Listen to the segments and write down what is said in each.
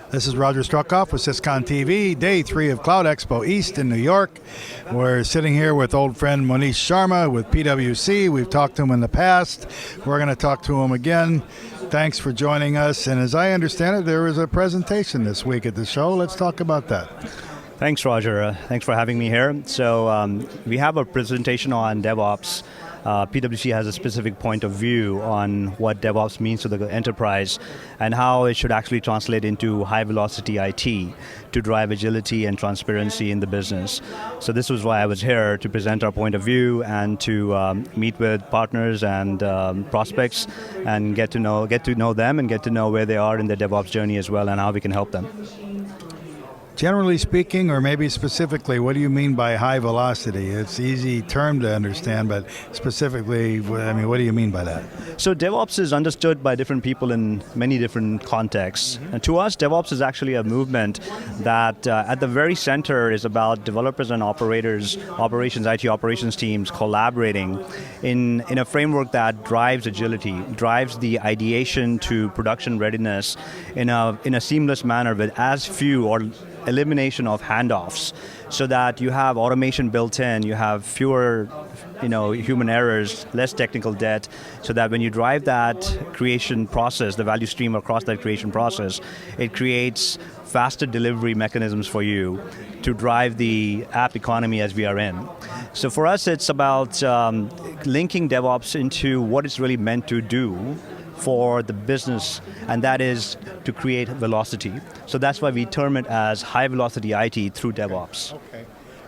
This is Roger Struckoff with Syscon TV, day 3 of Cloud Expo East in New York. We're sitting here with old friend Monish Sharma with PwC. We've talked to him in the past. We're going to talk to him again. Thanks for joining us. And as I understand it, there was a presentation this week at the show. Let's talk about that. Thanks, Roger. Thanks for having me here. So we have a presentation on DevOps. PwC has a specific point of view on what DevOps means to the enterprise and how it should actually translate into high-velocity IT to drive agility and transparency in the business. So this was why I was here, to present our point of view and to meet with partners and prospects and get to know them and get to know where they are in their DevOps journey as well and how we can help them. Generally speaking, or maybe specifically, what do you mean by high velocity? It's an easy term to understand, but specifically, what do you mean by that? So DevOps is understood by different people in many different contexts. And to us, DevOps is actually a movement that at the very center is about developers and IT operations teams collaborating in a framework that drives agility, drives the ideation to production readiness in a seamless manner with as few or elimination of handoffs, so that you have automation built in, you have fewer human errors, less technical debt, so that when you drive that creation process, the value stream across that creation process, it creates faster delivery mechanisms for you to drive the app economy as we are in. So for us, it's about linking DevOps into what it's really meant to do for the business, and that is to create velocity. So that's why we term it as high velocity IT through DevOps. Okay.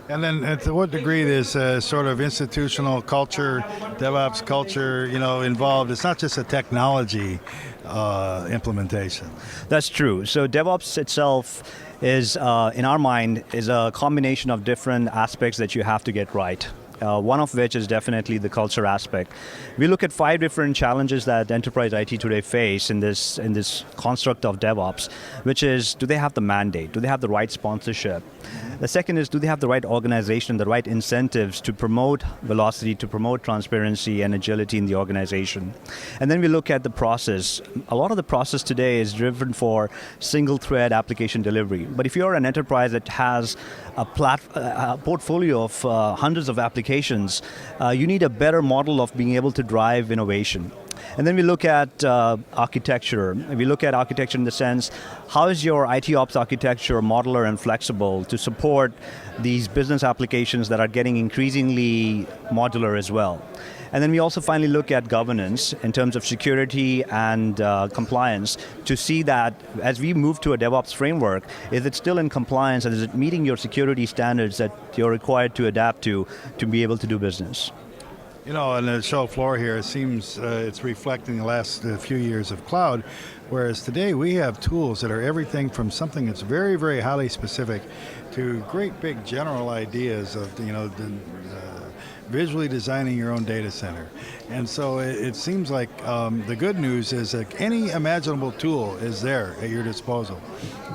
And then to what degree there's a sort of institutional culture, DevOps culture, involved? It's not just a technology implementation. That's true. So DevOps itself is, in our mind, is a combination of different aspects that you have to get right. One of which is definitely the culture aspect. We look at 5 different challenges that enterprise IT today face in this construct of DevOps, which is, do they have the mandate? Do they have the right sponsorship? The second is, do they have the right organization, the right incentives to promote velocity, to promote transparency and agility in the organization? And then we look at the process. A lot of the process today is driven for single thread application delivery. But if you're an enterprise that has a portfolio of hundreds of applications, you need a better model of being able to drive innovation. And then we look at architecture. We look at architecture in the sense, how is your IT ops architecture modular and flexible to support these business applications that are getting increasingly modular as well? And then we also finally look at governance in terms of security and compliance to see that as we move to a DevOps framework, is it still in compliance and is it meeting your security standards that you're required to adapt to be able to do business? On the show floor here, it seems it's reflecting the last few years of cloud, whereas today we have tools that are everything from something that's very, very highly specific to great big general ideas of visually designing your own data center. And so it seems like the good news is that any imaginable tool is there at your disposal.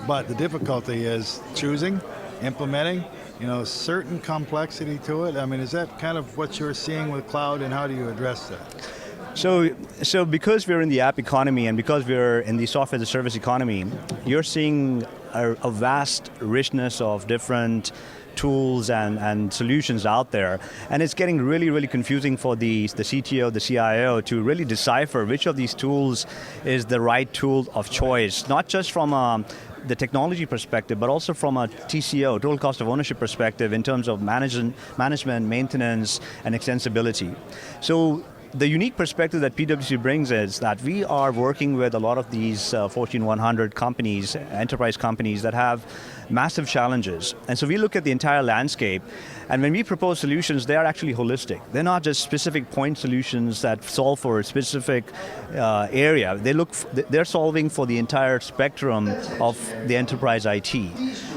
But the difficulty is choosing, implementing, certain complexity to it. Is that kind of what you're seeing with cloud, and how do you address that? So because we're in the app economy and because we're in the software as a service economy, you're seeing a vast richness of different tools and solutions out there, and it's getting really, really confusing for the CTO, the CIO to really decipher which of these tools is the right tool of choice, not just from the technology perspective, but also from a TCO, total cost of ownership perspective, in terms of management, maintenance, and extensibility. So the unique perspective that PwC brings is that we are working with a lot of these Fortune 100 companies, enterprise companies that have massive challenges. And so we look at the entire landscape, and when we propose solutions, they are actually holistic. They're not just specific point solutions that solve for a specific area. They're solving for the entire spectrum of the enterprise IT.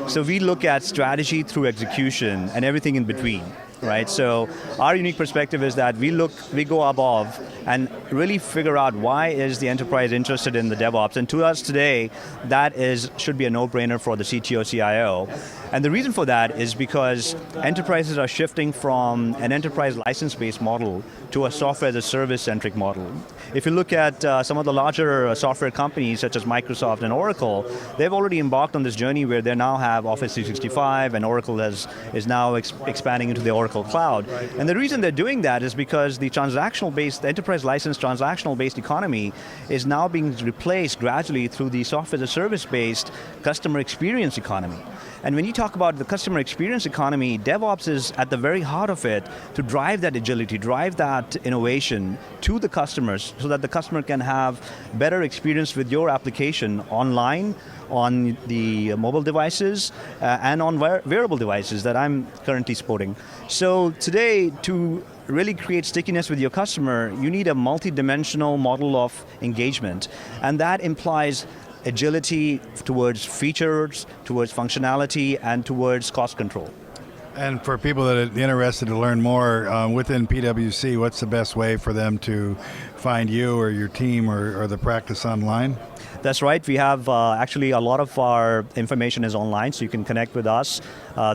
So we look at strategy through execution and everything in between. Right, so our unique perspective is that we go above and really figure out why is the enterprise interested in the DevOps. And to us today, that should be a no-brainer for the CTO, CIO. And the reason for that is because enterprises are shifting from an enterprise license-based model to a software as a service-centric model. If you look at some of the larger software companies such as Microsoft and Oracle, they've already embarked on this journey where they now have Office 365 and Oracle is now expanding into the Oracle Cloud. And the reason they're doing that is because the transactional-based, the enterprise license transactional-based economy is now being replaced gradually through the software as a service-based customer experience economy. And when you talk about the customer experience economy, DevOps is at the very heart of it to drive that agility, drive that innovation to the customers so that the customer can have better experience with your application online, on the mobile devices, and on wearable devices that I'm currently sporting. So today, to really create stickiness with your customer, you need a multi-dimensional model of engagement, and that implies agility towards features, towards functionality, and towards cost control. And for people that are interested to learn more within PwC, what's the best way for them to find you or your team or the practice online? That's right. We have actually a lot of our information is online, so you can connect with us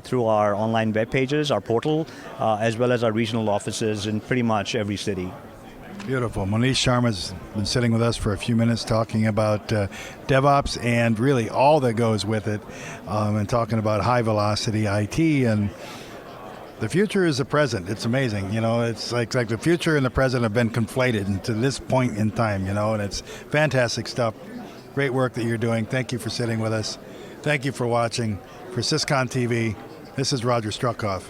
through our online web pages, our portal, as well as our regional offices in pretty much every city. Beautiful. Monish Sharma's been sitting with us for a few minutes talking about DevOps and really all that goes with it, and talking about high velocity IT. And the future is the present. It's amazing. You know, it's like the future and the present have been conflated into this point in time, you know, and it's fantastic stuff. Great work that you're doing. Thank you for sitting with us. Thank you for watching. For Syscon TV, this is Roger Struckhoff.